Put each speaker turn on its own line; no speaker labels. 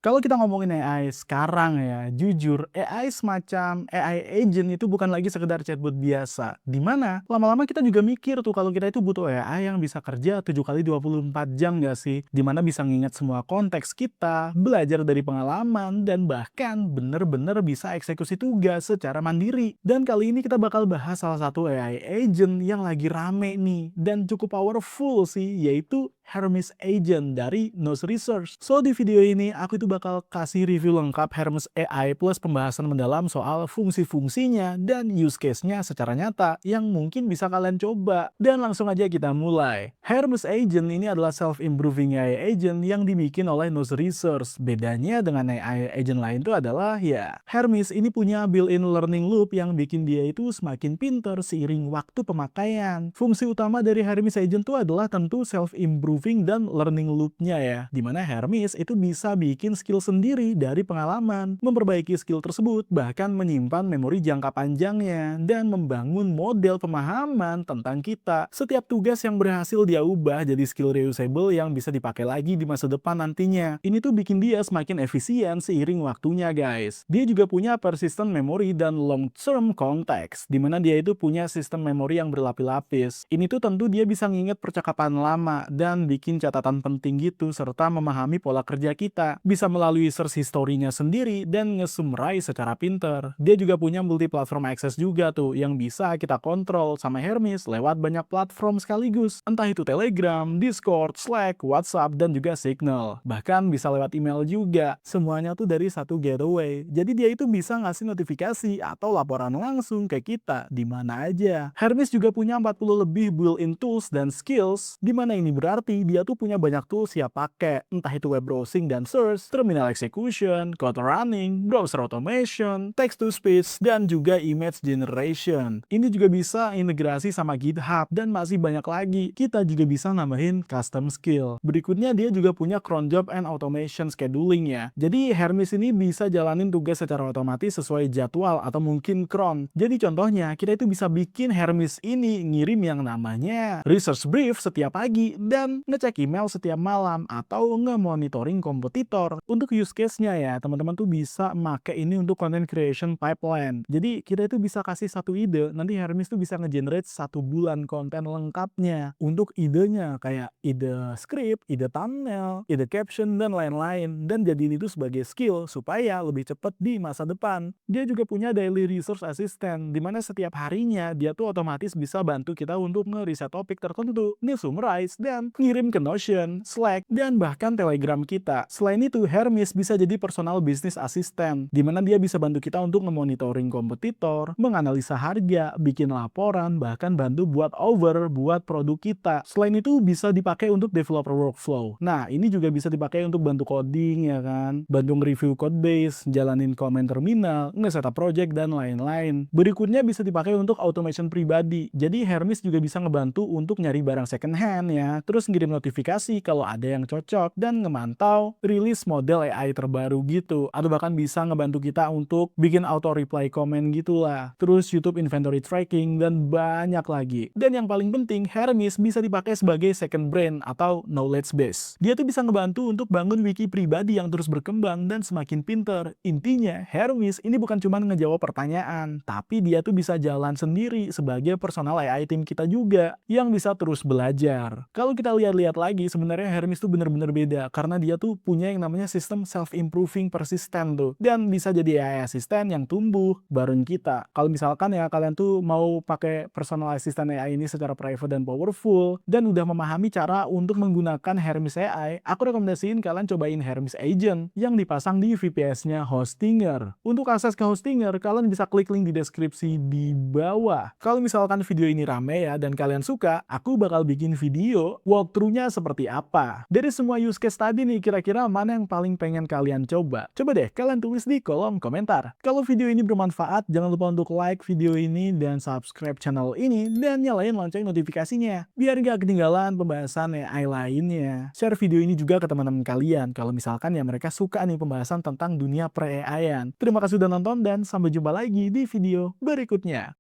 Kalau kita ngomongin AI sekarang ya, jujur AI semacam AI agent itu bukan lagi sekedar chatbot biasa. Di mana lama-lama kita juga mikir tuh kalau kita itu butuh AI yang bisa kerja 7 kali 24 jam nggak sih? Di mana bisa nginget semua konteks kita, belajar dari pengalaman, dan bahkan bener-bener bisa eksekusi tugas secara mandiri. Dan kali ini kita bakal bahas salah satu AI agent yang lagi rame nih, dan cukup powerful sih, yaitu Hermes Agent dari Nose Research. So di video ini aku itu bakal kasih review lengkap Hermes AI plus pembahasan mendalam soal fungsi-fungsinya dan use case-nya secara nyata yang mungkin bisa kalian coba. Dan langsung aja kita mulai. Hermes Agent ini adalah self-improving AI agent yang dibikin oleh Nose Research. Bedanya dengan AI agent lain itu adalah ya, Hermes ini punya built-in learning loop yang bikin dia itu semakin pinter seiring waktu pemakaian. Fungsi utama dari Hermes Agent itu adalah tentu self-improving dan learning loop-nya ya, dimana Hermes itu bisa bikin skill sendiri dari pengalaman, memperbaiki skill tersebut, bahkan menyimpan memori jangka panjangnya, dan membangun model pemahaman tentang kita. Setiap tugas yang berhasil dia ubah jadi skill reusable yang bisa dipakai lagi di masa depan nantinya. Ini tuh bikin dia semakin efisien seiring waktunya guys. Dia juga punya persistent memory dan long-term context, dimana dia itu punya sistem memori yang berlapis-lapis. Ini tuh tentu dia bisa nginget percakapan lama dan bikin catatan penting gitu, serta memahami pola kerja kita. Bisa melalui search history-nya sendiri dan nge-summarize secara pinter. Dia juga punya multi-platform access juga tuh, yang bisa kita kontrol sama Hermes lewat banyak platform sekaligus. Entah itu Telegram, Discord, Slack, WhatsApp, dan juga Signal. Bahkan bisa lewat email juga. Semuanya tuh dari satu gateway. Jadi dia itu bisa ngasih notifikasi atau laporan langsung ke kita di mana aja. Hermes juga punya 40 lebih built-in tools dan skills, di mana ini berarti dia tuh punya banyak tools siap pakai, entah itu web browsing dan search, terminal execution, code running, browser automation, text to speech, dan juga image generation. Ini juga bisa integrasi sama GitHub dan masih banyak lagi. Kita juga bisa nambahin custom skill. Berikutnya dia juga punya cron job and automation scheduling ya. Jadi Hermes ini bisa jalanin tugas secara otomatis sesuai jadwal atau mungkin cron. Jadi contohnya kita itu bisa bikin Hermes ini ngirim yang namanya research brief setiap pagi dan ngecek email setiap malam atau nge-monitoring kompetitor. Untuk use case-nya ya, teman-teman tuh bisa make ini untuk content creation pipeline. Jadi kita itu bisa kasih satu ide, nanti Hermes tuh bisa nge-generate 1 bulan konten lengkapnya. Untuk idenya kayak ide script, ide thumbnail, ide caption, dan lain-lain. Dan jadiin itu sebagai skill supaya lebih cepat di masa depan. Dia juga punya daily resource assistant, di mana setiap harinya dia tuh otomatis bisa bantu kita untuk nge-riset topik tertentu, nge-summarize, dan ngirim ke Notion, Slack, dan bahkan Telegram kita. Selain itu, Hermes bisa jadi personal business assistant, di mana dia bisa bantu kita untuk nge-monitoring kompetitor, menganalisa harga, bikin laporan, bahkan bantu buat produk kita. Selain itu, bisa dipakai untuk developer workflow. Nah, ini juga bisa dipakai untuk bantu coding ya kan, bantu nge-review code base, jalanin komen terminal, nge-setup project, dan lain-lain. Berikutnya bisa dipakai untuk automation pribadi. Jadi Hermes juga bisa ngebantu untuk nyari barang second hand ya, terus ngirim notifikasi kalau ada yang cocok, dan ngemantau rilis model AI terbaru gitu, atau bahkan bisa ngebantu kita untuk bikin auto reply komen gitulah, terus YouTube inventory tracking, dan banyak lagi. Dan yang paling penting, Hermes bisa dipakai sebagai second brain atau knowledge base. Dia tuh bisa ngebantu untuk bangun wiki pribadi yang terus berkembang dan semakin pinter. Intinya, Hermes ini bukan cuma ngejawab pertanyaan, tapi dia tuh bisa jalan sendiri sebagai personal AI tim kita juga yang bisa terus belajar. Kalau kita lihat-lihat lagi, sebenarnya Hermes tuh bener-bener beda karena dia tuh punya yang namanya sistem self-improving persistent tuh, dan bisa jadi AI assistant yang tumbuh bareng kita. Kalau misalkan ya kalian tuh mau pakai personal assistant AI ini secara private dan powerful, dan udah memahami cara untuk menggunakan Hermes AI, aku rekomendasiin kalian cobain Hermes Agent yang dipasang di VPS-nya Hostinger. Untuk akses ke Hostinger, kalian bisa klik link di deskripsi di bawah. Kalau misalkan video ini rame ya dan kalian suka, aku bakal bikin video walkthrough-nya seperti apa. Dari semua use case tadi nih, kira-kira mana yang paling pengen kalian coba? Coba deh kalian tulis di kolom komentar. Kalau video ini bermanfaat, jangan lupa untuk like video ini dan subscribe channel ini dan nyalain lonceng notifikasinya biar gak ketinggalan pembahasan AI lainnya. Share video ini juga ke teman-teman kalian kalau misalkan ya mereka suka nih pembahasan tentang dunia per-AI-an. Terima kasih sudah nonton dan sampai jumpa lagi di video berikutnya.